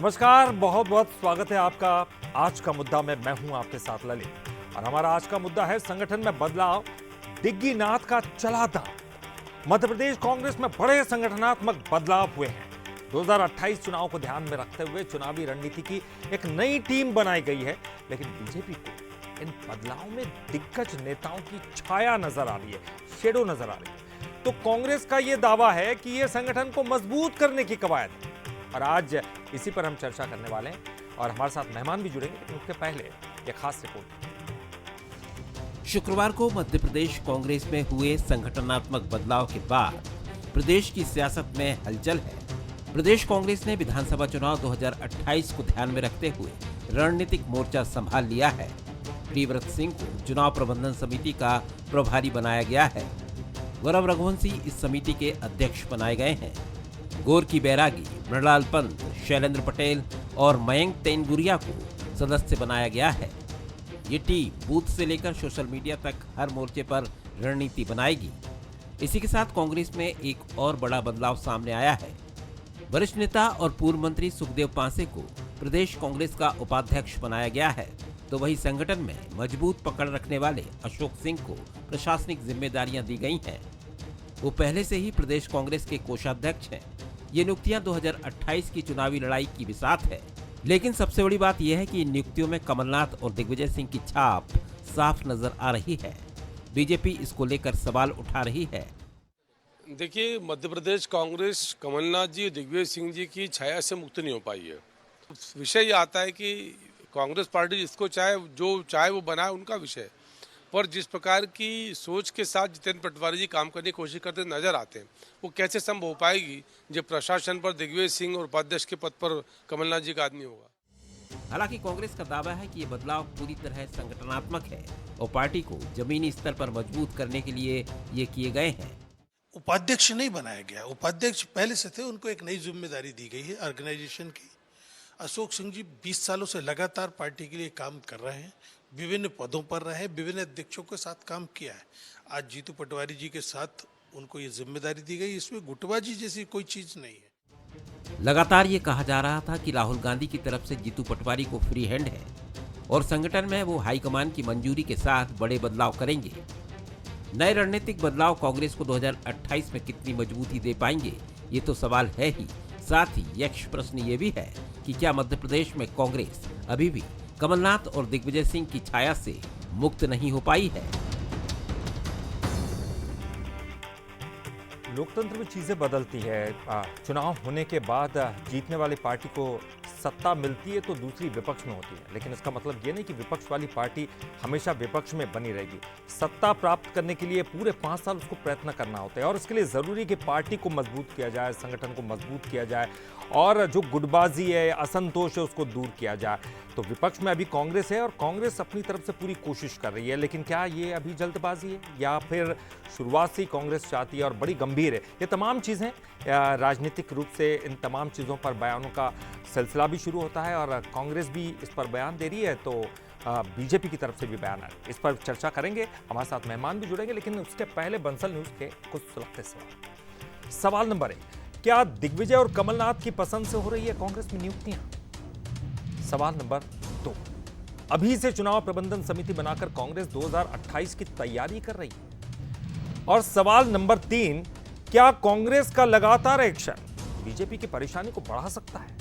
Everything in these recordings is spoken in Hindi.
नमस्कार, बहुत बहुत स्वागत है आपका। आज का मुद्दा में मैं हूं आपके साथ ललित और हमारा आज का मुद्दा है संगठन में बदलाव, दिग्गीनाथ का चला दांव। मध्य प्रदेश कांग्रेस में बड़े संगठनात्मक बदलाव हुए हैं। 2028 चुनाव को ध्यान में रखते हुए चुनावी रणनीति की एक नई टीम बनाई गई है, लेकिन बीजेपी को इन बदलावों में दिग्गज नेताओं की छाया नजर आ रही है, शेडो नजर आ रही है। तो कांग्रेस का यह दावा है कि यह संगठन को मजबूत करने की कवायद है और आज इसी पर हम चर्चा करने वाले हैं और हमारे साथ मेहमान भी जुड़ेंगे, लेकिन उसके पहले एक खास रिपोर्ट। शुक्रवार को मध्य प्रदेश कांग्रेस में हुए संगठनात्मक बदलाव के बाद प्रदेश की सियासत में हलचल है। प्रदेश कांग्रेस ने विधानसभा चुनाव 2028 को ध्यान में रखते हुए रणनीतिक मोर्चा संभाल लिया है। प्रियव्रत सिंह को चुनाव प्रबंधन समिति का प्रभारी बनाया गया है। गौरव रघुवंशी इस समिति के अध्यक्ष बनाए गए हैं। गोरकी बैरागी, मृणाल पंत, शैलेंद्र पटेल और मयंक तेनगुरिया को सदस्य बनाया गया है। ये टीम बूथ से लेकर सोशल मीडिया तक हर मोर्चे पर रणनीति बनाएगी। इसी के साथ कांग्रेस में एक और बड़ा बदलाव सामने आया है। वरिष्ठ नेता और पूर्व मंत्री सुखदेव पांसे को प्रदेश कांग्रेस का उपाध्यक्ष बनाया गया है, तो वही संगठन में मजबूत पकड़ रखने वाले अशोक सिंह को प्रशासनिक जिम्मेदारियां दी गई हैं। वो पहले से ही प्रदेश कांग्रेस के कोषाध्यक्ष हैं। ये नियुक्तियां 2028 की चुनावी लड़ाई की बिसात है, लेकिन सबसे बड़ी बात यह है कि इन नियुक्तियों में कमलनाथ और दिग्विजय सिंह की छाप साफ नजर आ रही है। बीजेपी इसको लेकर सवाल उठा रही है। देखिए, मध्य प्रदेश कांग्रेस कमलनाथ जी और दिग्विजय सिंह जी की छाया से मुक्त नहीं हो पाई है। विषय ये आता है कि कांग्रेस पार्टी जिसको चाहे, जो चाहे वो बनाए, उनका विषय। पर जिस प्रकार की सोच के साथ जितेंद्र पटवारी जी काम करने की कोशिश करते नजर आते हैं, वो कैसे संभव हो पाएगी जब प्रशासन पर दिग्विजय सिंह और उपाध्यक्ष के पद पर कमलनाथ जी का आदमी होगा। हालांकि कांग्रेस का दावा है कि ये बदलाव पूरी तरह संगठनात्मक है और पार्टी को जमीनी स्तर पर मजबूत करने के लिए ये किए गए हैं। उपाध्यक्ष नहीं बनाया गया, उपाध्यक्ष पहले से थे, उनको एक नई जिम्मेदारी दी गई है ऑर्गेनाइजेशन की। अशोक सिंह जी 20 सालों से लगातार पार्टी के लिए काम कर रहे हैं, विभिन्न पदों पर रहे, विभिन्न अध्यक्षों के साथ काम किया है। आज जीतू पटवारी जी के साथ उनको ये जिम्मेदारी दी गई, इसमें गुटबाजी जैसी कोई चीज नहीं है। लगातार ये कहा जा रहा था कि राहुल गांधी की तरफ से जीतू पटवारी को फ्री हैंड है और संगठन में वो हाईकमान की मंजूरी के साथ बड़े बदलाव करेंगे। नए रणनीतिक बदलाव कांग्रेस को 2028 में कितनी मजबूती दे पाएंगे, ये तो सवाल है ही। साथ ही यक्ष प्रश्न ये भी है कि क्या मध्य प्रदेश में कांग्रेस अभी भी कमलनाथ और दिग्विजय सिंह की छाया से मुक्त नहीं हो पाई है। लोकतंत्र में चीजें बदलती है। चुनाव होने के बाद जीतने वाली पार्टी को सत्ता मिलती है तो दूसरी विपक्ष में होती है, लेकिन इसका मतलब ये नहीं कि विपक्ष वाली पार्टी हमेशा विपक्ष में बनी रहेगी। सत्ता प्राप्त करने के लिए पूरे 5 साल उसको प्रयत्न करना होता है और इसके लिए जरूरी है कि पार्टी को मजबूत किया जाए, संगठन को मजबूत किया जाए और जो गुटबाजी है, असंतोष है, उसको दूर किया जाए। तो विपक्ष में अभी कांग्रेस है और कांग्रेस अपनी तरफ से पूरी कोशिश कर रही है, लेकिन क्या ये अभी जल्दबाजी है या फिर शुरुआत से ही कांग्रेस चाहती है और बड़ी गंभीर है? ये तमाम चीजें राजनीतिक रूप से इन तमाम चीजों पर बयानों का सिलसिला भी शुरू होता है और कांग्रेस भी इस पर बयान दे रही है, तो बीजेपी की तरफ से भी बयान है। इस पर चर्चा करेंगे, हमारे साथ मेहमान भी जुड़ेंगे, लेकिन उसके पहले बंसल न्यूज के कुछ सुलगते सवाल। सवाल नंबर 1, क्या दिग्विजय और कमलनाथ की पसंद से हो रही है कांग्रेस में नियुक्तियां? सवाल नंबर 2, अभी से चुनाव प्रबंधन समिति बनाकर कांग्रेस 2028 की तैयारी कर रही है। और सवाल नंबर 3, क्या कांग्रेस का लगातार एक्शन बीजेपी की परेशानी को बढ़ा सकता है?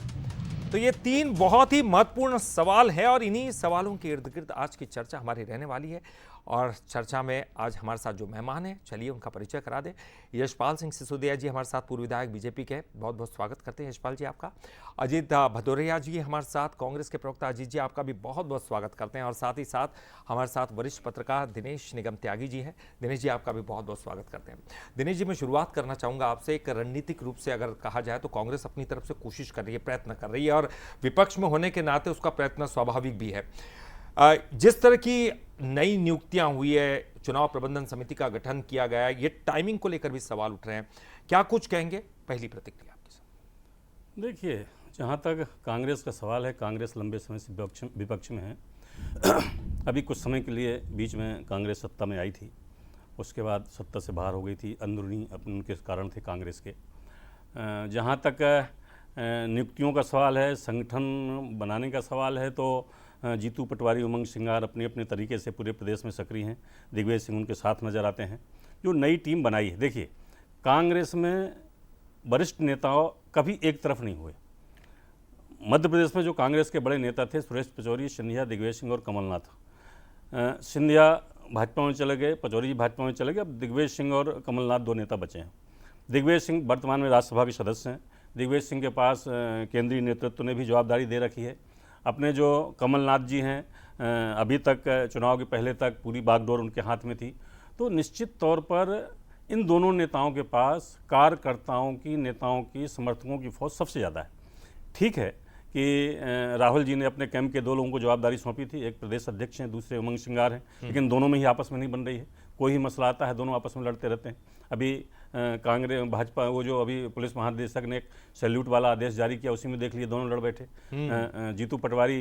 तो ये 3 बहुत ही महत्वपूर्ण सवाल है और इन्हीं सवालों के इर्द गिर्द आज की चर्चा हमारी रहने वाली है। और चर्चा में आज हमारे साथ जो मेहमान हैं, चलिए उनका परिचय करा दें। यशपाल सिंह सिसोदिया जी हमारे साथ, पूर्व विधायक बीजेपी के, बहुत बहुत स्वागत करते हैं यशपाल जी आपका। अजीत भदौरिया जी हमारे साथ, कांग्रेस के प्रवक्ता अजीत जी, आपका भी बहुत बहुत स्वागत करते हैं। और साथ ही साथ हमारे साथ वरिष्ठ पत्रकार दिनेश निगम त्यागी जी हैं। दिनेश जी, आपका भी बहुत बहुत स्वागत करते हैं। दिनेश जी, मैं शुरुआत करना चाहूँगा आपसे। एक रणनीतिक रूप से अगर कहा जाए तो कांग्रेस अपनी तरफ से कोशिश कर रही है, प्रयत्न कर रही है और विपक्ष में होने के नाते उसका प्रयत्न स्वाभाविक भी है। जिस तरह की नई नियुक्तियां हुई है, चुनाव प्रबंधन समिति का गठन किया गया है, ये टाइमिंग को लेकर भी सवाल उठ रहे हैं, क्या कुछ कहेंगे? पहली प्रतिक्रिया आपकी। देखिए, जहाँ तक कांग्रेस का सवाल है, कांग्रेस लंबे समय से विपक्ष में है। अभी कुछ समय के लिए बीच में कांग्रेस सत्ता में आई थी, उसके बाद सत्ता से बाहर हो गई थी। अंदरूनी अपने उनके कारण थे कांग्रेस के। जहाँ तक नियुक्तियों का सवाल है, संगठन बनाने का सवाल है, तो जीतू पटवारी, उमंग सिंगार अपने अपने तरीके से पूरे प्रदेश में सक्रिय हैं। दिग्विजय सिंह उनके साथ नज़र आते हैं। जो नई टीम बनाई है, देखिए कांग्रेस में वरिष्ठ नेताओं कभी एक तरफ नहीं हुए। मध्य प्रदेश में जो कांग्रेस के बड़े नेता थे, सुरेश पचौरी, सिंधिया, दिग्विजय सिंह और कमलनाथ। सिंधिया भाजपा में चले गए, पचौरी जी भाजपा में चले गए, अब दिग्विजय सिंह और कमलनाथ दो नेता बचे हैं। दिग्विजय सिंह वर्तमान में राज्यसभा के सदस्य हैं। दिग्विजय सिंह के पास केंद्रीय नेतृत्व ने भी जवाबदारी दे रखी है। अपने जो कमलनाथ जी हैं, अभी तक चुनाव के पहले तक पूरी बागडोर उनके हाथ में थी। तो निश्चित तौर पर इन दोनों नेताओं के पास कार्यकर्ताओं की, नेताओं की, समर्थकों की फौज सबसे ज़्यादा है। ठीक है कि राहुल जी ने अपने कैंप के दो लोगों को जवाबदारी सौंपी थी, एक प्रदेश अध्यक्ष हैं, दूसरे उमंग सिंगार हैं, लेकिन दोनों में ही आपस में नहीं बन रही है। कोई ही मसला आता है, दोनों आपस में लड़ते रहते हैं। अभी कांग्रेस भाजपा, वो जो अभी पुलिस महानिदेशक ने एक सैल्यूट वाला आदेश जारी किया, उसी में देख लिए दोनों लड़ बैठे। जीतू पटवारी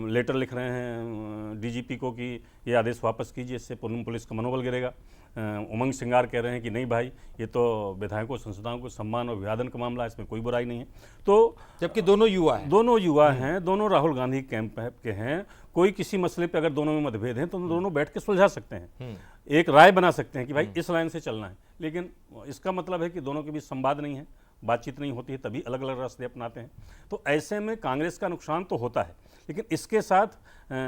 लेटर लिख रहे हैं डीजीपी को कि ये आदेश वापस कीजिए, इससे पुलिस का मनोबल गिरेगा। उमंग सिंगार कह रहे हैं कि नहीं भाई, ये तो विधायकों, संसदाओं को सम्मान और अभिवादन का मामला है, इसमें कोई बुराई नहीं है। तो जबकि दोनों युवा हैं, दोनों राहुल गांधी कैंप के हैं। कोई किसी मसले पे अगर दोनों में मतभेद हैं तो दोनों बैठ के सुलझा सकते हैं, एक राय बना सकते हैं कि भाई इस लाइन से चलना है। लेकिन इसका मतलब है कि दोनों के बीच संवाद नहीं है, बातचीत नहीं होती है, तभी अलग अलग रास्ते अपनाते हैं। तो ऐसे में कांग्रेस का नुकसान तो होता है, लेकिन इसके साथ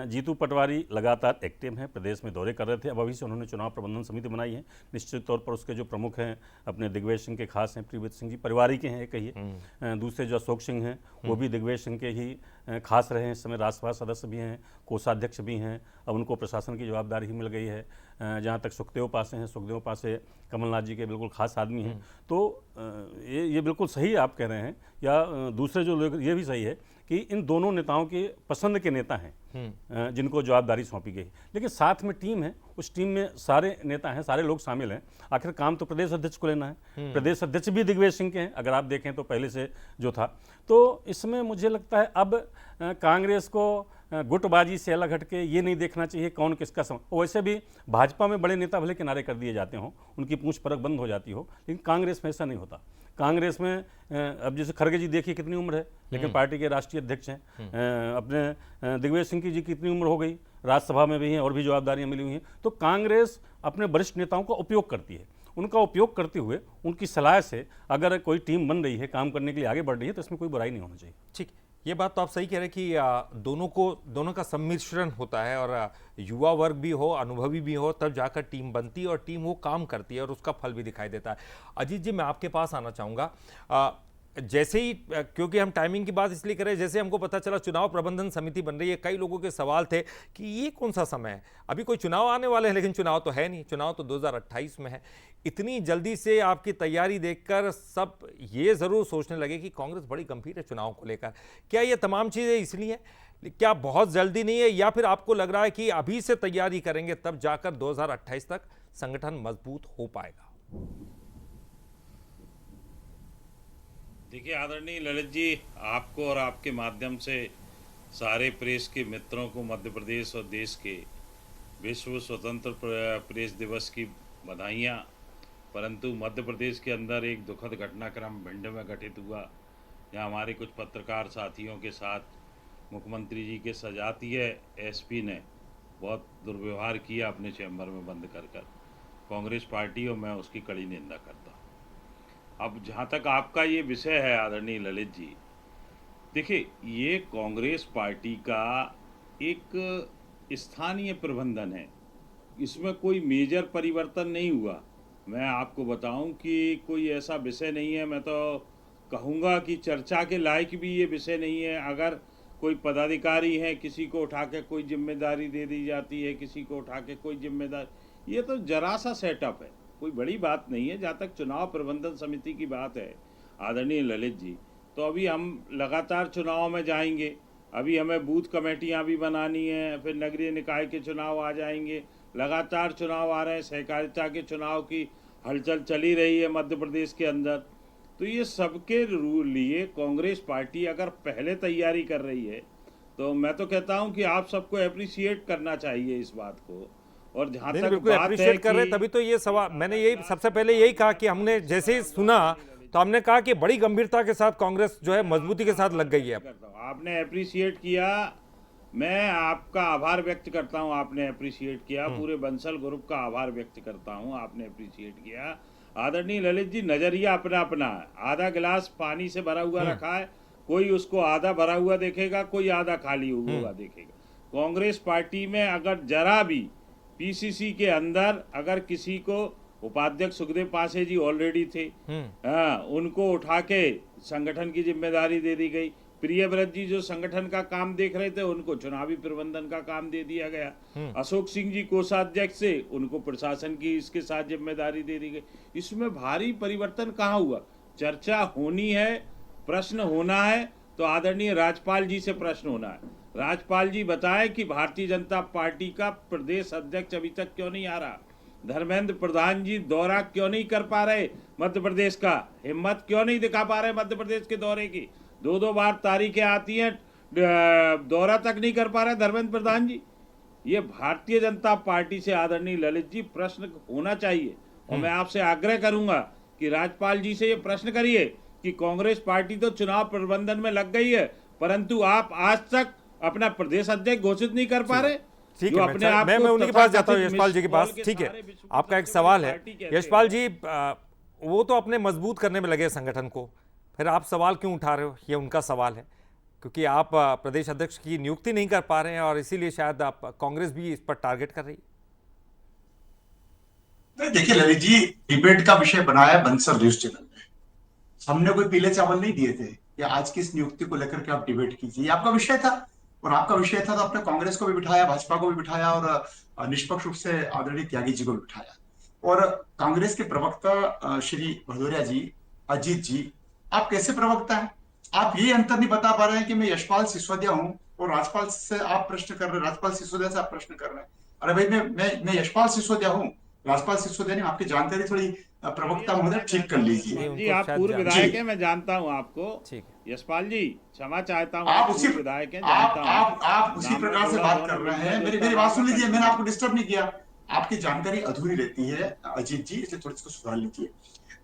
जीतू पटवारी लगातार एक्टिव हैं, प्रदेश में दौरे कर रहे थे। अब अभी से उन्होंने चुनाव प्रबंधन समिति बनाई है। निश्चित तौर पर उसके जो प्रमुख हैं अपने दिग्विजय सिंह के खास हैं, प्रीवित सिंह जी परिवारी के हैं कहिए। दूसरे जो अशोक सिंह हैं वो भी दिग्विजय सिंह के ही खास रहे हैं। इस समय राज्यसभा सदस्य भी हैं, कोषाध्यक्ष भी हैं। अब उनको प्रशासन की जवाबदारी ही मिल गई है। जहाँ तक सुखदेव पासे हैं, सुखदेव पासे कमलनाथ जी के बिल्कुल खास आदमी हैं। तो ये बिल्कुल सही आप कह रहे हैं, या दूसरे जो लोग, ये भी सही है कि इन दोनों नेताओं के पसंद के नेता हैं जिनको जवाबदारी सौंपी गई। लेकिन साथ में टीम है, उस टीम में सारे नेता हैं, सारे लोग शामिल हैं। आखिर काम तो प्रदेश अध्यक्ष को लेना है। प्रदेश अध्यक्ष भी दिग्विजय सिंह के हैं, अगर आप देखें तो पहले से जो था। तो इसमें मुझे लगता है अब कांग्रेस को गुटबाजी से अलग हटके ये नहीं देखना चाहिए कौन किसका वैसे भी भाजपा में बड़े नेता भले किनारे कर दिए जाते हों, उनकी पूंछ परख बंद हो जाती हो, लेकिन कांग्रेस में ऐसा नहीं होता। कांग्रेस में अब जैसे खड़गे जी देखिए कितनी उम्र है, लेकिन पार्टी के राष्ट्रीय अध्यक्ष हैं। अपने दिग्विजय सिंह की जी कितनी उम्र हो गई, राज्यसभा में भी हैं और भी जवाबदारियां मिली हुई हैं। तो कांग्रेस अपने वरिष्ठ नेताओं का उपयोग करती है। उनका उपयोग करते हुए उनकी सलाह से अगर कोई टीम बन रही है, काम करने के लिए आगे बढ़ रही है, तो इसमें कोई बुराई नहीं होना चाहिए। ठीक, ये बात तो आप सही कह रहे हैं कि दोनों का सम्मिश्रण होता है, और युवा वर्ग भी हो, अनुभवी भी हो, तब जाकर टीम बनती है और टीम वो काम करती है और उसका फल भी दिखाई देता है। अजीत जी, मैं आपके पास आना चाहूँगा। जैसे ही, क्योंकि हम टाइमिंग की बात इसलिए करें, जैसे हमको पता चला चुनाव प्रबंधन समिति बन रही है, कई लोगों के सवाल थे कि ये कौन सा समय है, अभी कोई चुनाव आने वाले हैं, लेकिन चुनाव तो है नहीं, चुनाव तो 2028 में है। इतनी जल्दी से आपकी तैयारी देखकर सब ये ज़रूर सोचने लगे कि कांग्रेस बड़ी गंभीर है चुनाव को लेकर। क्या ये तमाम चीज़ें इसलिए, क्या बहुत जल्दी नहीं है, या फिर आपको लग रहा है कि अभी से तैयारी करेंगे तब जाकर 2028 तक संगठन मजबूत हो पाएगा? देखिए आदरणीय ललित जी, आपको और आपके माध्यम से सारे प्रेस के मित्रों को मध्य प्रदेश और देश के विश्व स्वतंत्र प्रेस दिवस की बधाइयाँ। परंतु मध्य प्रदेश के अंदर एक दुखद घटनाक्रम भिंड में घटित हुआ, जहाँ हमारे कुछ पत्रकार साथियों के साथ मुख्यमंत्री जी के सजातीय एसपी ने बहुत दुर्व्यवहार किया अपने चैम्बर में बंद कर कांग्रेस पार्टी, और मैं उसकी कड़ी निंदा करता हूँ। अब जहाँ तक आपका ये विषय है आदरणीय ललित जी, देखिए ये कांग्रेस पार्टी का एक स्थानीय प्रबंधन है, इसमें कोई मेजर परिवर्तन नहीं हुआ। मैं आपको बताऊं कि कोई ऐसा विषय नहीं है, मैं तो कहूँगा कि चर्चा के लायक भी ये विषय नहीं है। अगर कोई पदाधिकारी है, किसी को उठा के कोई जिम्मेदारी दे दी जाती है, किसी को उठा के कोई जिम्मेदारी, ये तो जरा सा सेटअप है, कोई बड़ी बात नहीं है। जहाँ तक चुनाव प्रबंधन समिति की बात है आदरणीय ललित जी, तो अभी हम लगातार चुनाव में जाएंगे। अभी हमें बूथ कमेटियां भी बनानी है, फिर नगरीय निकाय के चुनाव आ जाएंगे, लगातार चुनाव आ रहे हैं, सहकारिता के चुनाव की हलचल चली रही है मध्य प्रदेश के अंदर। तो ये सबके लिए कांग्रेस पार्टी अगर पहले तैयारी कर रही है, तो मैं तो कहता हूं कि आप सबको अप्रिशिएट करना चाहिए इस बात को। और जहाँ तक बात है कर रहे, तभी तो ये सवाल मैंने यही सबसे पहले यही कहा कि हमने जैसे ही सुना तो हमने कहा कि बड़ी गंभीरता के साथ कांग्रेस जो है मजबूती के साथ लग गई है। करता हूं। आपने अप्रिशिएट किया, मैं आपका आभार व्यक्त करता हूं। आपने अप्रिशिएट किया, पूरे बंसल ग्रुप का आभार व्यक्त करता हूं। आपने अप्रिशिएट किया। आदरणीय ललित जी, नजरिया अपना अपना है। आधा गिलास पानी से भरा हुआ रखा है, कोई उसको आधा भरा हुआ देखेगा, कोई आधा खाली हुआ देखेगा। कांग्रेस पार्टी में अगर जरा भी पीसीसी के अंदर अगर किसी को, उपाध्यक्ष सुखदेव पासे जी ऑलरेडी थे, उनको उठा के संगठन की जिम्मेदारी दे दी गई। प्रियव्रत जी जो संगठन का काम देख रहे थे, उनको चुनावी प्रबंधन का काम दे दिया गया। अशोक सिंह जी कोषाध्यक्ष से, उनको प्रशासन की इसके साथ जिम्मेदारी दे दी गई। इसमें भारी परिवर्तन कहाँ हुआ? चर्चा होनी है, प्रश्न होना है तो आदरणीय राज्यपाल जी से प्रश्न होना है। राज्यपाल जी बताएं कि भारतीय जनता पार्टी का प्रदेश अध्यक्ष अभी तक क्यों नहीं आ रहा? धर्मेंद्र प्रधान जी दौरा क्यों नहीं कर पा रहे मध्य प्रदेश का? हिम्मत क्यों नहीं दिखा पा रहे मध्य प्रदेश के दौरे की? दो बार तारीखें आती हैं, दौरा तक नहीं कर पा रहे धर्मेंद्र प्रधान जी। ये भारतीय जनता पार्टी से आदरणीय ललित जी प्रश्न होना चाहिए। और मैं आपसे आग्रह करूंगा कि राज्यपाल जी से ये प्रश्न करिए कि कांग्रेस पार्टी तो चुनाव प्रबंधन में लग गई है, परंतु आप आज तक अपना प्रदेश अध्यक्ष घोषित नहीं कर पा रहे। ठीक है, मैं उन्हीं के पास जाता हूँ, यशपाल जी के पास। ठीक है, आपका एक सवाल है यशपाल जी, वो तो अपने मजबूत करने में लगे संगठन को, फिर आप सवाल क्यों उठा रहे हो? ये उनका सवाल है, क्योंकि आप प्रदेश अध्यक्ष की नियुक्ति नहीं कर पा रहे हैं और इसीलिए शायद आप कांग्रेस भी इस पर टारगेट कर रही है। देखिए ललित जी, डिबेट का विषय बनाया बंसल न्यूज चैनल में। हमने कोई पीले चावल नहीं दिए थे कि आज की इस नियुक्ति को लेकर के आप डिबेट कीजिए। आपका विषय था, और आपका विषय था तो आपने कांग्रेस को भी बिठाया, भाजपा को भी बिठाया और निष्पक्ष रूप से आदरणीय त्यागी जी को भी बिठाया। और कांग्रेस के प्रवक्ता श्री भदौरिया जी, अजीत जी, आप कैसे प्रवक्ता हैं? आप ये अंतर नहीं बता पा रहे हैं कि मैं यशपाल सिसोदिया हूं और राजपाल से आप प्रश्न कर रहे हैं, राजपाल सिसोदिया से आप प्रश्न कर रहे हैं। अरे भाई, मैं यशपाल सिसोदिया हूं, राजपाल सिसोदिया नहीं। आपकी जानकारी थोड़ी प्रवक्ता महोदय ठीक कर लीजिए जी। आप पूर्व विधायक हैं, मैं जानता हूं आपको। यशपाल जी क्षमा चाहता हूं, आप उसी विधायक हैं, आप उसी प्रकार से बात कर रहे हैं। मेरी बात सुन लीजिए, मैंने आपको डिस्टर्ब नहीं किया। आपकी जानकारी अधूरी रहती है अजीत जी, इसे थोड़ी इसको सुधार लीजिए।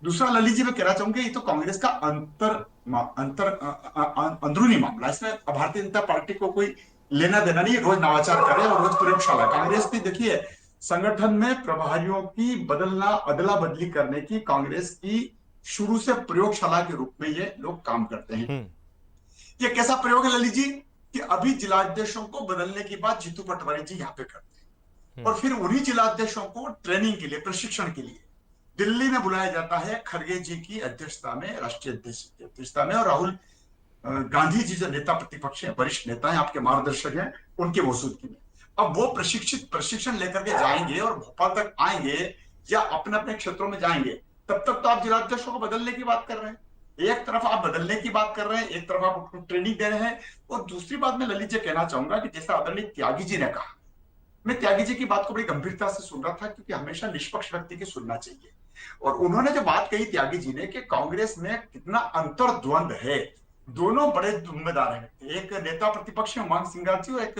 दूसरा ललित जी, मैं कहना चाहूंगा ये तो कांग्रेस का अंदरूनी मामला, इसमें भारतीय जनता पार्टी को कोई लेना देना नहीं है। रोज नवाचार करे और रोज प्रयोगशाला। कांग्रेस की देखिए, संगठन में प्रभारियों की बदलना, अदला बदली करने की कांग्रेस की शुरू से प्रयोगशाला के रूप में ये लोग काम करते हैं। ये कैसा प्रयोग है ललित जी कि अभी जिलाध्यक्षों को बदलने की बात जीतू पटवारी जी यहाँ पे करते हैं, और फिर उन्हीं जिलाध्यक्षों को ट्रेनिंग के लिए, प्रशिक्षण के लिए दिल्ली में बुलाया जाता है खड़गे जी की अध्यक्षता में, राष्ट्रीय अध्यक्ष की अध्यक्षता में, और राहुल गांधी जी जो नेता प्रतिपक्ष है, वरिष्ठ नेता है, आपके मार्गदर्शक हैं, उनकी मौजूदगी में। अब वो प्रशिक्षण लेकर के जाएंगे और भोपाल तक आएंगे या अपने अपने क्षेत्रों में जाएंगे, तब तक तो आप जिलाध्यक्षों को बदलने की बात कर रहे हैं। एक तरफ आप बदलने की बात कर रहे हैं, एक तरफ आप उनको ट्रेनिंग दे रहे हैं। और दूसरी बात मैं ललित जी कहना चाहूंगा कि जैसा आदरणीय त्यागी जी ने कहा, मैं त्यागी जी की बात को बड़ी गंभीरता से सुन रहा था, क्योंकि हमेशा निष्पक्ष व्यक्ति की सुनना चाहिए। और उन्होंने जो बात कही त्यागी जी ने कि कांग्रेस में कितना अंतर्द्वंद है, दोनों बड़े जिम्मेदार हैं। एक नेता प्रतिपक्ष है उमंग सिंघार जी, और एक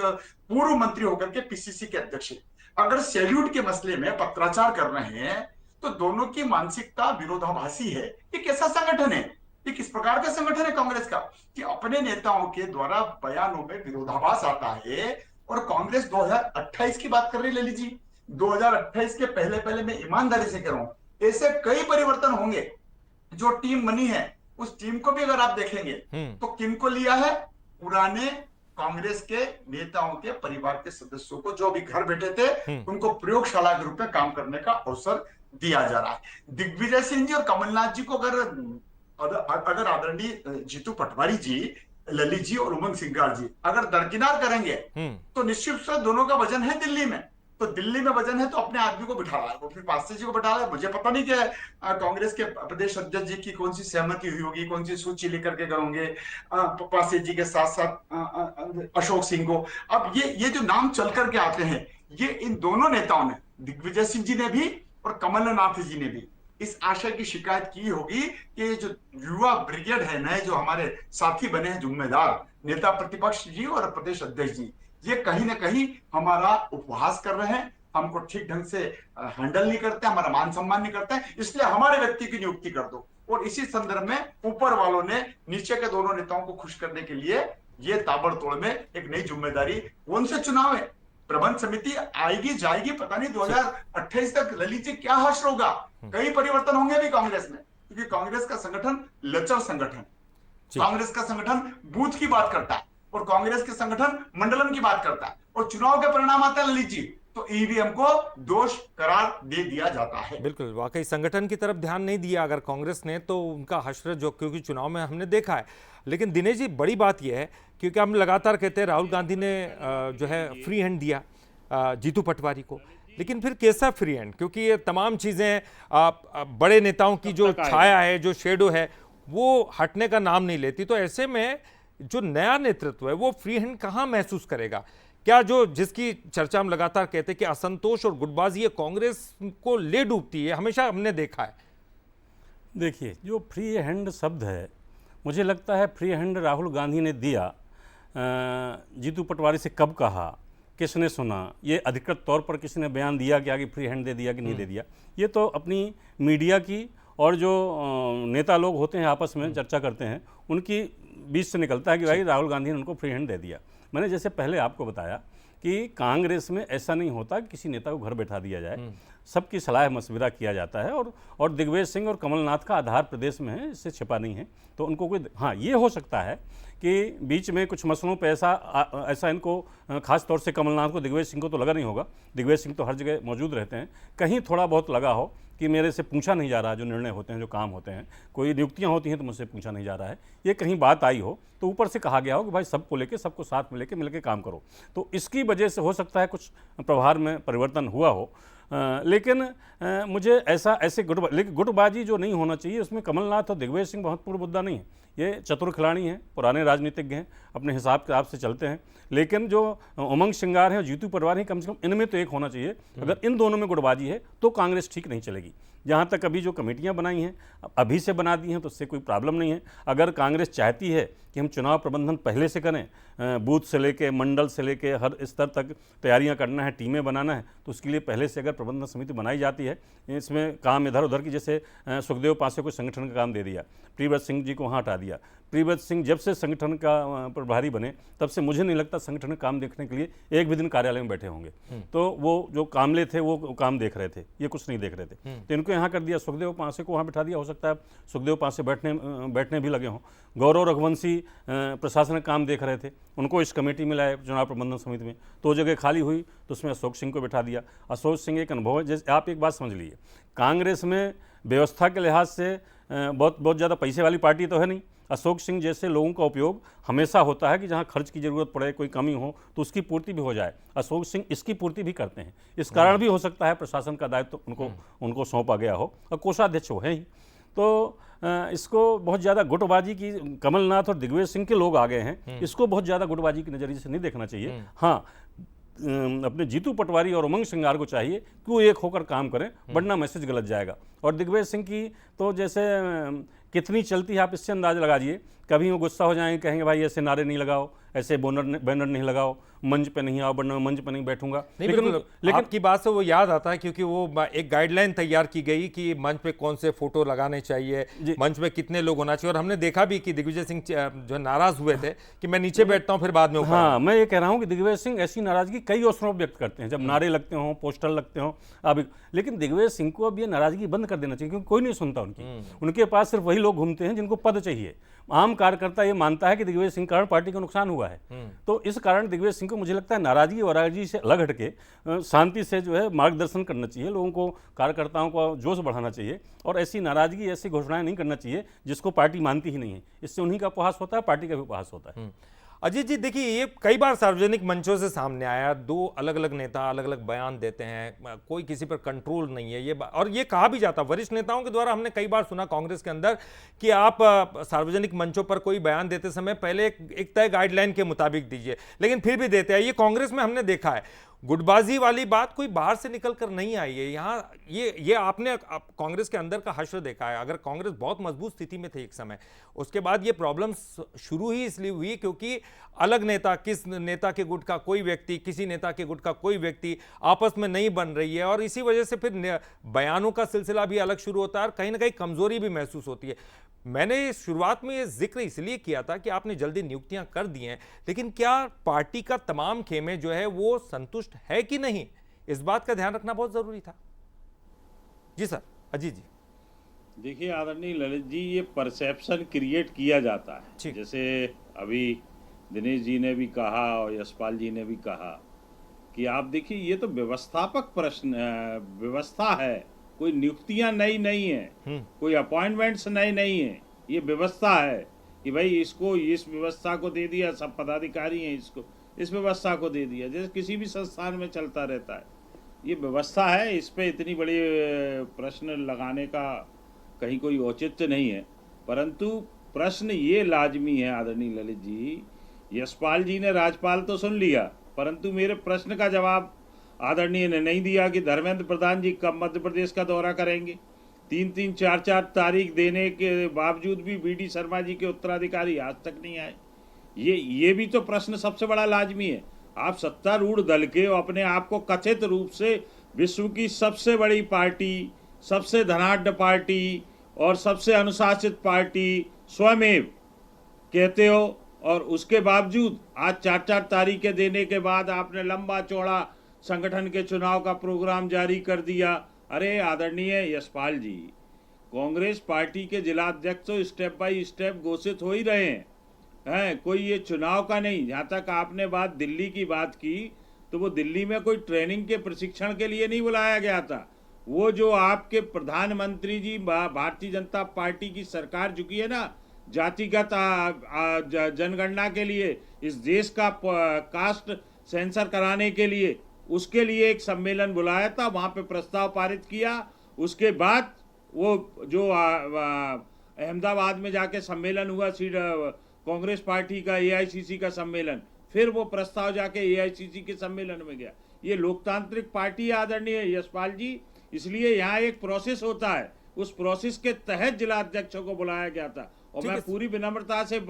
पूर्व मंत्री होकर के पीसीसी के अध्यक्ष है। अगर सैल्यूट के मसले में पत्राचार कर रहे हैं तो दोनों की मानसिकता विरोधाभासी है। ये कैसा संगठन है? ये किस प्रकार का संगठन है कांग्रेस का कि अपने नेताओं के द्वारा बयानों में विरोधाभास आता है? और कांग्रेस 2028 की बात कर रही है ललित जी। 2028 के पहले मैं ईमानदारी से कह रहा हूं, ऐसे कई परिवर्तन होंगे। जो टीम बनी है उस टीम को भी अगर आप देखेंगे तो किनको लिया है? पुराने कांग्रेस के नेताओं के परिवार के सदस्यों को, जो अभी घर बैठे थे, उनको प्रयोगशाला के रूप में काम करने का अवसर दिया जा रहा है। दिग्विजय सिंह जी और कमलनाथ जी को अगर आदरणीय जीतू पटवारी जी, ललित जी और उमंग सिंघार जी अगर दरकिनार करेंगे तो निश्चित रूप से दोनों का वजन है दिल्ली में। तो दिल्ली में वजन है तो अपने आदमी को बिठा रहा है, वो फिर पासे जी को बिठा रहा है। मुझे पता नहीं कि कांग्रेस के प्रदेश अध्यक्ष जी की कौन सी सहमति हुई होगी, कौन सी सूची लेकर के गए होंगे पासे जी के साथ साथ अशोक सिंह को। अब ये जो नाम चल करके आते हैं, ये इन दोनों नेताओं ने, दिग्विजय सिंह जी ने भी और कमलनाथ जी ने भी इस आशय की शिकायत की होगी कि जो युवा ब्रिगेड है, नए जो हमारे साथी बने हैं जिम्मेदार नेता प्रतिपक्ष जी और प्रदेश अध्यक्ष जी, ये कहीं ना कहीं हमारा उपहास कर रहे हैं, हमको ठीक ढंग से हैंडल नहीं करते, हमारा मान सम्मान नहीं करते हैं, इसलिए हमारे व्यक्ति की नियुक्ति कर दो। और इसी संदर्भ में ऊपर वालों ने नीचे के दोनों नेताओं को खुश करने के लिए ये ताबड़तोड़ में एक नई जिम्मेदारी, कौन से चुनाव है, प्रबंध समिति आएगी जाएगी पता नहीं, 2028 तक ललित जी क्या हश्र होगा, कई परिवर्तन होंगे भी कांग्रेस में, क्योंकि कांग्रेस का संगठन लचर संगठन, कांग्रेस का संगठन बूथ की बात करता है और कांग्रेस के संगठन मंडलम की बात करता है, और चुनाव के परिणाम आते हैं ललित जी तो ईवीएम को दोष करार दे दिया जाता है। बिल्कुल, वाकई संगठन की तरफ ध्यान नहीं दिया अगर कांग्रेस ने, तो उनका हश्र जो क्योंकि चुनाव में हमने देखा है। लेकिन दिनेश जी बड़ी बात यह है, क्योंकि हम लगातार कहते हैं राहुल गांधी ने जो है फ्री हैंड दिया जीतू पटवारी को, लेकिन फिर कैसा फ्री हैंड, क्योंकि ये तमाम चीज़ें बड़े नेताओं की जो छाया है, जो शेडो है, वो हटने का नाम नहीं लेती। तो ऐसे में जो नया नेतृत्व है वो फ्री हैंड कहाँ महसूस करेगा? क्या जो जिसकी चर्चा हम लगातार कहते हैं कि असंतोष और गुटबाजी कांग्रेस को ले डूबती है, हमेशा हमने देखा है। देखिए, जो फ्री हैंड शब्द है, मुझे लगता है फ्री हैंड राहुल गांधी ने दिया, जीतू पटवारी से कब कहा, किसने सुना, ये अधिकृत तौर पर किसी ने बयान दिया कि आगे फ्री हैंड दे दिया कि नहीं दे दिया, ये तो अपनी मीडिया की और जो नेता लोग होते हैं आपस में चर्चा करते हैं उनकी बीच से निकलता है कि भाई राहुल गांधी ने उनको फ्री हैंड दे दिया। मैंने जैसे पहले आपको बताया कि कांग्रेस में ऐसा नहीं होता कि किसी नेता को घर बैठा दिया जाए, सबकी सलाह मशविरा किया जाता है, और दिग्विजय सिंह और कमलनाथ का आधार प्रदेश में है, इससे छिपा नहीं है। तो उनको कोई, हाँ ये हो सकता है कि बीच में कुछ मसलों पे ऐसा इनको खास तौर से कमलनाथ को, दिग्विजय सिंह को तो लगा नहीं होगा, दिग्विजय सिंह तो हर जगह मौजूद रहते हैं, कहीं थोड़ा बहुत लगा हो कि मेरे से पूछा नहीं जा रहा, जो निर्णय होते हैं, जो काम होते हैं, कोई नियुक्तियां होती हैं तो मुझसे पूछा नहीं जा रहा है, ये कहीं बात आई हो तो ऊपर से कहा गया हो कि भाई सबको लेके, सबको साथ में लेके मिलके काम करो, तो इसकी वजह से हो सकता है कुछ प्रभार में परिवर्तन हुआ हो। लेकिन मुझे ऐसे गुटबाजी जो नहीं होना चाहिए, उसमें कमलनाथ और दिग्विजय सिंह महत्वपूर्ण मुद्दा नहीं है। ये चतुर खिलाड़ी हैं, पुराने राजनीतिज्ञ हैं, अपने हिसाब किताब से चलते हैं, लेकिन जो उमंग श्रृंगार है और जीतू पटवारी, कम से कम इनमें तो एक होना चाहिए। अगर इन दोनों में गुटबाजी है तो कांग्रेस ठीक नहीं चलेगी। जहाँ तक अभी जो कमेटियाँ बनाई हैं, अभी से बना दी हैं तो उससे कोई प्रॉब्लम नहीं है। अगर कांग्रेस चाहती है कि हम चुनाव प्रबंधन पहले से करें, बूथ से लेके मंडल से लेके हर स्तर तक तैयारियां करना है, टीमें बनाना है, तो उसके लिए पहले से अगर प्रबंधन समिति बनाई जाती है, इसमें काम इधर उधर की, जैसे सुखदेव पासे को संगठन का काम दे दिया, प्रियव्रत सिंह जी को वहाँ हटा दिया। प्रियव्रत सिंह जब से संगठन का प्रभारी बने तब से मुझे नहीं लगता संगठन का काम देखने के लिए एक भी दिन कार्यालय में बैठे होंगे। तो वो जो कामले थे वो काम देख रहे थे, ये कुछ नहीं देख रहे थे, तो इनको यहाँ कर दिया। सुखदेव पासे को वहाँ बिठा दिया, हो सकता है सुखदेव पासे बैठने भी लगे हों। गौरव रघुवंशी प्रशासनिक काम देख रहे थे, उनको इस कमेटी में लाए चुनाव प्रबंधन समिति में, तो जगह खाली हुई तो उसमें अशोक सिंह को बिठा दिया। अशोक सिंह एक अनुभव है, जैसे आप एक बात समझ लीजिए, कांग्रेस में व्यवस्था के लिहाज से बहुत ज़्यादा पैसे वाली पार्टी तो है नहीं। अशोक सिंह जैसे लोगों का उपयोग हमेशा होता है कि जहां खर्च की जरूरत पड़े, कोई कमी हो तो उसकी पूर्ति भी हो जाए। अशोक सिंह इसकी पूर्ति भी करते हैं, इस कारण भी हो सकता है प्रशासन का दायित्व उनको सौंपा गया हो, और कोषाध्यक्ष हो हैं ही। तो इसको बहुत ज़्यादा गुटबाजी की, कमलनाथ और दिग्विजय सिंह के लोग आ गए हैं, इसको बहुत ज़्यादा गुटबाजी के नज़रिए से नहीं देखना चाहिए। हाँ, अपने जीतू पटवारी और उमंग श्रृंगार को चाहिए कि वो एक होकर काम करें, वरना मैसेज गलत जाएगा। और दिग्विजय सिंह की तो जैसे कितनी चलती है आप इससे अंदाज़ लगाइए, कभी वो गुस्सा हो जाएंगे, कहेंगे भाई ऐसे नारे नहीं लगाओ, ऐसे बैनर नहीं लगाओ, मंच पे नहीं आओ, वरना मैं मंच पे नहीं बैठूंगा। लेकिन आपकी बात से वो याद आता है, क्योंकि वो एक गाइडलाइन तैयार की गई कि मंच पे कौन से फोटो लगाने चाहिए, मंच पे कितने लोग होना चाहिए, और हमने देखा भी कि दिग्विजय सिंह जो नाराज हुए थे कि मैं नीचे बैठता हूँ फिर बाद में ऊपर। हाँ, मैं ये कह रहा हूँ कि दिग्विजय सिंह ऐसी नाराजगी कई अवसरों पर व्यक्त करते हैं, जब नारे लगते हों, पोस्टर लगते हों। अब लेकिन दिग्विजय सिंह को अब ये नाराजगी बंद कर देना चाहिए, क्योंकि कोई नहीं सुनता उनकी। उनके पास सिर्फ वही लोग घूमते हैं जिनको पद चाहिए। आम कार्यकर्ता ये मानता है कि दिग्विजय सिंह कारण पार्टी को नुकसान हुआ है, तो इस कारण दिग्विजय सिंह को मुझे लगता है नाराजगी वराजगी से अलग हटके शांति से जो है मार्गदर्शन करना चाहिए, लोगों को, कार्यकर्ताओं को जोश बढ़ाना चाहिए, और ऐसी नाराजगी, ऐसी घोषणाएं नहीं करना चाहिए जिसको पार्टी मानती ही नहीं है। इससे उन्हीं का उपहास होता है, पार्टी का भी उपहास होता है। अजीत जी देखिए, ये कई बार सार्वजनिक मंचों से सामने आया, दो अलग अलग नेता अलग अलग बयान देते हैं, कोई किसी पर कंट्रोल नहीं है, और ये कहा भी जाता, वरिष्ठ नेताओं के द्वारा हमने कई बार सुना कांग्रेस के अंदर कि आप सार्वजनिक मंचों पर कोई बयान देते समय पहले एक तय गाइडलाइन के मुताबिक दीजिए, लेकिन फिर भी देते हैं। ये कांग्रेस में हमने देखा है, गुटबाजी वाली बात कोई बाहर से निकल कर नहीं आई है। यहाँ ये आपने कांग्रेस के अंदर का हश्र देखा है। अगर कांग्रेस बहुत मजबूत स्थिति में थी एक समय, उसके बाद ये प्रॉब्लम्स शुरू ही इसलिए हुई क्योंकि अलग नेता, किस नेता के गुट का कोई व्यक्ति, किसी नेता के गुट का कोई व्यक्ति आपस में नहीं बन रही है, और इसी वजह से फिर बयानों का सिलसिला भी अलग शुरू होता है और कहीं ना कहीं कमजोरी भी महसूस होती है। मैंने शुरुआत में ये जिक्र इसलिए किया था कि आपने जल्दी नियुक्तियां कर दी हैं, लेकिन क्या पार्टी का तमाम खेमे जो है वो संतुष्ट है कि नहीं, इस बात का ध्यान रखना बहुत जरूरी था। जी सर, अजीत जी। देखिए आदरणीय ललित जी, ये परसेप्शन क्रिएट किया जाता है। जैसे अभी दिनेश जी ने भी कहा और यशपाल जी ने भी कहा कि आप देखिए ये तो व्यवस्थापक प्रश्न व्यवस्था है, कोई नियुक्तियां नई नहीं है, कोई अपॉइंटमेंट्स नए नहीं है, ये व्यवस्था है कि भाई इसको इस व्यवस्था को दे दिया, सब पदाधिकारी हैं, इसको इस व्यवस्था को दे दिया, जैसे किसी भी संस्थान में चलता रहता है। ये व्यवस्था है, इस पे इतनी बड़ी प्रश्न लगाने का कहीं कोई औचित्य नहीं है। परंतु प्रश्न ये लाजमी है आदरणीय ललित जी, यशपाल जी ने राज्यपाल तो सुन लिया, परंतु मेरे प्रश्न का जवाब आदरणीय ने नहीं दिया कि धर्मेंद्र प्रधान जी कब मध्य प्रदेश का दौरा करेंगे। 3-3, 4-4 तारीख देने के बावजूद भी बीडी शर्मा जी के उत्तराधिकारी आज तक नहीं आए। ये भी तो प्रश्न सबसे बड़ा लाजमी है। आप सत्तारूढ़ दल के अपने आप को कथित रूप से विश्व की सबसे बड़ी पार्टी, सबसे धनाढ्य पार्टी और सबसे अनुशासित पार्टी स्वयं कहते हो, और उसके बावजूद आज 4-4 तारीखें देने के बाद आपने लंबा चौड़ा संगठन के चुनाव का प्रोग्राम जारी कर दिया। अरे आदरणीय यशपाल जी, कांग्रेस पार्टी के जिला अध्यक्ष तो स्टेप बाय स्टेप घोषित हो ही रहे हैं, कोई ये चुनाव का नहीं। जहाँ तक आपने बात दिल्ली की बात की, तो वो दिल्ली में कोई ट्रेनिंग के प्रशिक्षण के लिए नहीं बुलाया गया था। वो जो आपके प्रधानमंत्री जी, भारतीय जनता पार्टी की सरकार चुकी है ना, जातिगत जनगणना के लिए, इस देश का कास्ट सेंसर कराने के लिए, उसके लिए एक सम्मेलन बुलाया था, वहां पे प्रस्ताव पारित किया। उसके बाद वो जो अहमदाबाद में जाके सम्मेलन हुआ कांग्रेस पार्टी का, एआईसीसी का सम्मेलन, फिर वो प्रस्ताव जाके एआईसीसी के सम्मेलन में गया। ये लोकतांत्रिक पार्टी है आदरणीय यशपाल जी, इसलिए यहाँ एक प्रोसेस होता है, उस प्रोसेस के तहत जिला अध्यक्षों को बुलाया गया था। और मैं पूरी विनम्रता से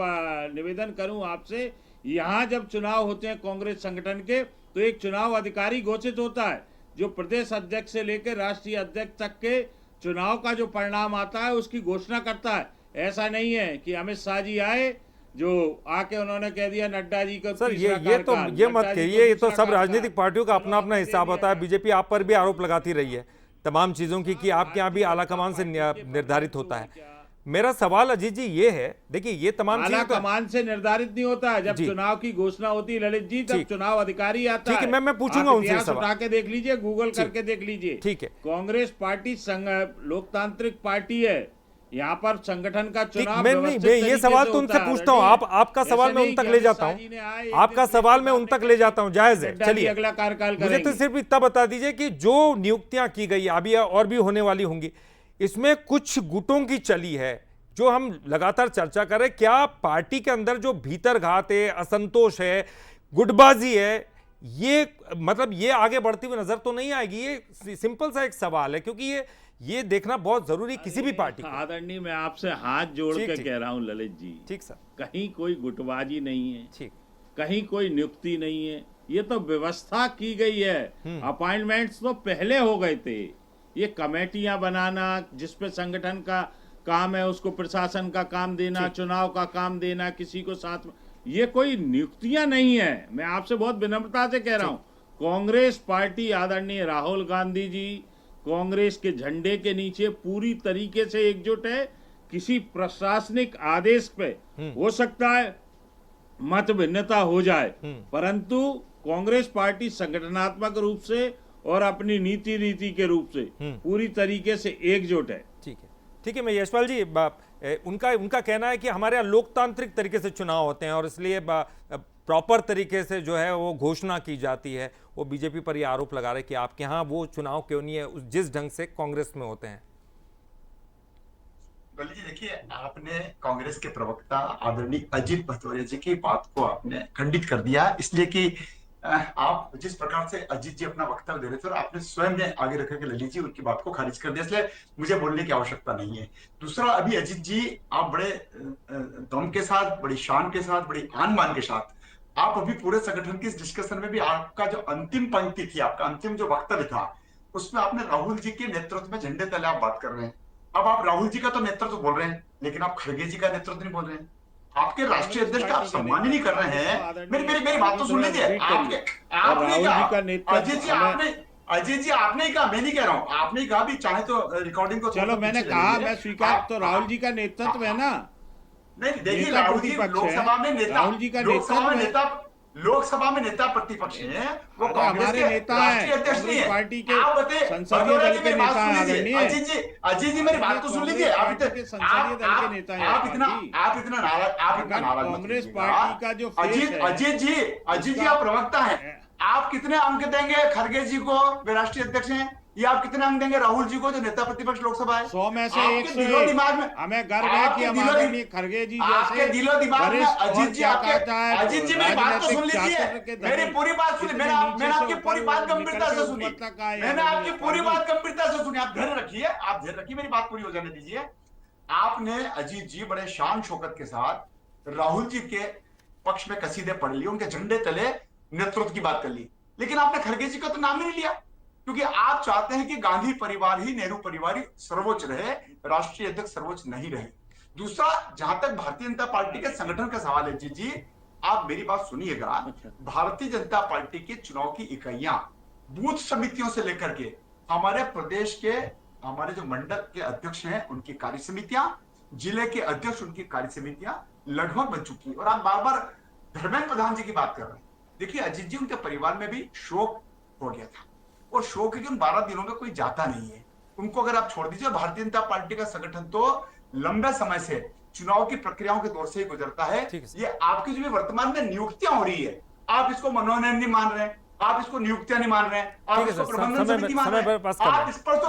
निवेदन करूं आपसे, यहाँ जब चुनाव होते हैं कांग्रेस संगठन के, तो एक चुनाव अधिकारी घोषित होता है, जो प्रदेश अध्यक्ष से लेकर राष्ट्रीय अध्यक्ष तक के चुनाव का जो परिणाम आता है उसकी घोषणा करता है। ऐसा नहीं है कि अमित शाह जी आए, जो आके उन्होंने कह दिया नड्डा जी को। सर ये मत कहिए, ये तो सब राजनीतिक पार्टियों का अपना अपना हिसाब होता है। बीजेपी आप पर भी आरोप लगाती रही है तमाम चीजों की कि आपके यहाँ भी आलाकमान से निर्धारित होता है। मेरा सवाल अजीत जी ये है, देखिए ये तमाम चीजें कमान से निर्धारित नहीं होता है। जब चुनाव की घोषणा होती है ललित जी, तब चुनाव अधिकारी आता है। ठीक है, मैं पूछूंगा उनसे सवाल। उठा के देख लीजिए, गूगल करके देख लीजिए। ठीक है, कांग्रेस पार्टी लोकतांत्रिक पार्टी है, यहाँ पर संगठन का चुनाव मैं ये सवाल तो उनसे पूछता हूँ, आपका सवाल मैं उन तक ले जाता हूँ, आपका सवाल मैं उन तक ले जाता हूँ, जायज है। चलिए अगला कार्यकाल मुझे तो सिर्फ इतना बता दीजिए कि जो नियुक्तियां की गई अभी और भी होने वाली होंगी, इसमें कुछ गुटों की चली है जो हम लगातार चर्चा कर रहे हैं। क्या पार्टी के अंदर जो भीतर घात है, असंतोष है, गुटबाजी है, ये मतलब ये आगे बढ़ती हुई नजर तो नहीं आएगी? ये सिंपल सा एक सवाल है, क्योंकि ये देखना बहुत जरूरी किसी भी पार्टी। आदरणीय, मैं आपसे हाथ जोड़ के कह रहा हूं ललित जी, ठीक सर, कहीं कोई गुटबाजी नहीं है, ठीक, कहीं कोई नियुक्ति नहीं है, ये तो व्यवस्था की गई है। अपॉइंटमेंट्स तो पहले हो गए थे। ये कमेटियां बनाना, जिसपे संगठन का काम है उसको प्रशासन का काम देना, चुनाव का काम देना, किसी को साथ में, ये कोई नियुक्तियां नहीं है। मैं आपसे बहुत विनम्रता से कह रहा हूं, कांग्रेस पार्टी आदरणीय राहुल गांधी जी कांग्रेस के झंडे के नीचे पूरी तरीके से एकजुट है। किसी प्रशासनिक आदेश पे हो सकता है मत भिन्नता हो जाए, परंतु कांग्रेस पार्टी संगठनात्मक रूप से और अपनी नीति के रूप से पूरी तरीके से एकजुट है। ठीक है, मैं यशपाल जी, उनका कहना है कि हमारे यहाँ लोकतांत्रिक तरीके से चुनाव होते हैं और इसलिए प्रॉपर तरीके से जो है वो घोषणा की जाती है। वो बीजेपी पर ये आरोप लगा रहे कि आपके यहाँ वो चुनाव क्यों नहीं है जिस ढंग से कांग्रेस में होते हैं। जी देखिए, आपने कांग्रेस के प्रवक्ता आदरणीय अजीत भदौरिया जी की बात को आपने खंडित कर दिया, इसलिए कि आप जिस प्रकार से अजीत जी अपना वक्तव्य दे रहे थे और आपने स्वयं ने आगे रख के ललित जी उनकी बात को खारिज कर दिया, इसलिए मुझे बोलने की आवश्यकता नहीं है। दूसरा, अभी अजीत जी आप बड़े दम के साथ, बड़ी शान के साथ, बड़ी आन बान के साथ आप अभी पूरे संगठन की इस डिस्कशन में भी आपका जो अंतिम पंक्ति थी, आपका अंतिम जो वक्तव्य था, उसमें आपने राहुल जी के नेतृत्व में झंडे तले आप बात कर रहे हैं। अब आप राहुल जी का तो नेतृत्व बोल रहे हैं, लेकिन आप खड़गे जी का नेतृत्व नहीं बोल रहे हैं। आपके राष्ट्रीय अध्यक्ष का आप सम्मान ही नहीं कर रहे हैं। मेरी बात तो सुन लीजिए। आपने कहा अजीत जी आपने ही कहा, मैं नहीं कह रहा हूं, आपने ही कहा भी चाहे तो रिकॉर्डिंग को चलो मैंने कहा, मैं स्वीकार, तो राहुल जी का नेतृत्व है ना। नहीं देखिए, राहुल जी लोकसभा में नेता, राहुल जी का नेतृत्व, लोकसभा में नेता प्रतिपक्ष हैं, वो कांग्रेस हमारे के नेता राष्ट्रीय हैं, अध्यक्ष नहीं कांग्रेस है। पार्टी के आप बताइए, संसदीय दल के नेता हैं आदरणीय। अजीत जी मेरी बात तो सुन लीजिए। आप इतना नाराज कांग्रेस पार्टी का जो अजीत जी आप प्रवक्ता हैं, आप कितने अंक देंगे खड़गे जी को, वे राष्ट्रीय अध्यक्ष हैं, या आप कितने अंक देंगे राहुल जी को जो नेता प्रतिपक्ष लोकसभा है? 100 में से 101। दिमाग में हमें गर्व है कि हमारे खड़गे जी आपके दिलो दिमाग में अजीत जी मेरी बात तो सुन लीजिए, मेरी पूरी बात सुनिए। मैंने आपकी पूरी बात गंभीरता से सुनी, मैंने आपकी पूरी बात गंभीरता से सुनी। आप धैर्य रखिए, मेरी बात पूरी हो जाने दीजिए। आपने अजीत जी बड़े शान शौकत के साथ राहुल जी के पक्ष में कसीदे पढ़ ली, उनके झंडे तले नेतृत्व की बात कर ली, लेकिन आपने खड़गे जी का तो नाम ही नहीं लिया, क्योंकि आप चाहते हैं कि गांधी परिवार ही, नेहरू परिवार ही सर्वोच्च रहे, राष्ट्रीय अध्यक्ष सर्वोच्च नहीं रहे। दूसरा, जहां तक भारतीय जनता पार्टी के संगठन का सवाल है, जी आप मेरी बात सुनिएगा। भारतीय जनता पार्टी के चुनाव की इकाइयां बूथ समितियों से लेकर के हमारे प्रदेश के, हमारे जो मंडल के अध्यक्ष हैं उनकी कार्य समितियां, जिले के अध्यक्ष उनकी कार्य समितियां लगभग बन चुकी। और आप बार बार धर्मेंद्र प्रधान जी की बात कर रहे हैं। देखिए अजीत जी, उनके परिवार में भी शोक हो गया था, और शोक के उन 12 दिनों में कोई जाता नहीं है। उनको अगर आप छोड़ दीजिए, भारतीय जनता पार्टी का संगठन तो लंबे समय से चुनाव की प्रक्रियाओं के दौर से ही गुजरता है। ये आपकी जो भी वर्तमान में नियुक्तियां हो रही है, आप इसको मनोनयन नहीं मान रहे हैं, आप इसको नियुक्तियां नहीं मान रहे हैं, आप इसको प्रबंधन समिति मान रहे हैं। आप स्पष्ट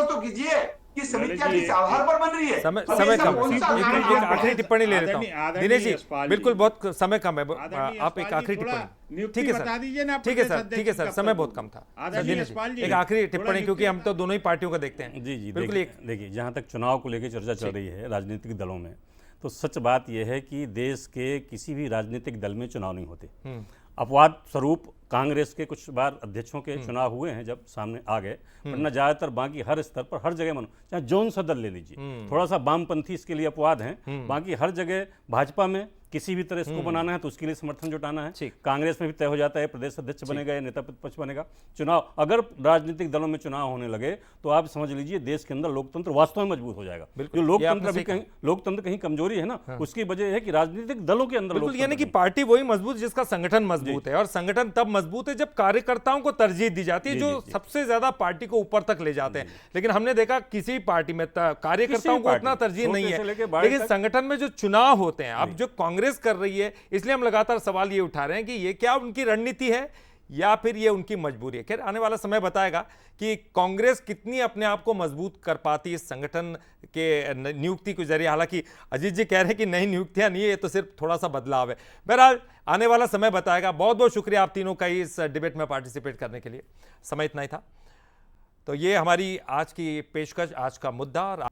तो कीजिए कि समितियां किस आधार पर बन रही है। समय कम, एक आखिरी टिप्पणी ले लेता हूं दिनेश जी, बिल्कुल बहुत समय कम है, आप एक आखिरी टिप्पणी। ठीक है सर, समय बहुत कम था। दिनेश जी एक आखिरी टिप्पणी, क्योंकि हम तो दोनों ही पार्टियों को देखते हैं। जी बिल्कुल। देखिए, जहाँ तक चुनाव को लेकर चर्चा चल रही है राजनीतिक दलों में, तो सच बात यह है कि देश के किसी भी राजनीतिक दल में चुनाव नहीं होते। अपवाद स्वरूप कांग्रेस के कुछ बार अध्यक्षों के चुनाव हुए हैं जब सामने आ गए, वरना ज्यादातर बाकी हर स्तर पर, हर जगह मानो, चाहे जौन सा दल ले लीजिए, थोड़ा सा वामपंथी इसके लिए अपवाद हैं, बाकी हर जगह भाजपा में किसी भी तरह इसको बनाना है तो उसके लिए समर्थन जुटाना है। कांग्रेस में भी तय हो जाता है, प्रदेश अध्यक्ष बनेगा या नेता प्रतिपक्ष बनेगा। चुनाव अगर राजनीतिक दलों में चुनाव होने लगे तो आप समझ लीजिए देश के अंदर लोकतंत्र वास्तव में मजबूत हो जाएगा। जो लोकतंत्र कहीं कमजोरी है ना, उसकी वजह है कि राजनीतिक दलों के अंदर, यानी कि पार्टी वही मजबूत जिसका संगठन मजबूत है, और संगठन तब मजबूत है जब कार्यकर्ताओं को तरजीह दी जाती है, जो सबसे ज्यादा पार्टी को ऊपर तक ले जाते हैं। लेकिन हमने देखा किसी पार्टी में कार्यकर्ताओं को उतना तरजीह नहीं है, लेकिन संगठन में जो चुनाव होते हैं, अब जो कांग्रेस कर रही है, इसलिए हम लगातार सवाल ये उठा रहे हैं कि ये क्या उनकी रणनीति है या फिर ये उनकी मजबूरी है। खैर, आने वाला समय बताएगा कि कांग्रेस कितनी अपने आप को मजबूत कर पाती है इस संगठन के नियुक्ति के जरिए। हालांकि अजीत जी कह रहे हैं कि नई नियुक्तियां नहीं है, ये तो सिर्फ थोड़ा सा बदलाव है। बहरहाल आने वाला समय बताएगा। बहुत बहुत शुक्रिया आप तीनों का इस डिबेट में पार्टिसिपेट करने के लिए। समय इतना ही था, तो ये हमारी आज की पेशकश, आज का मुद्दा।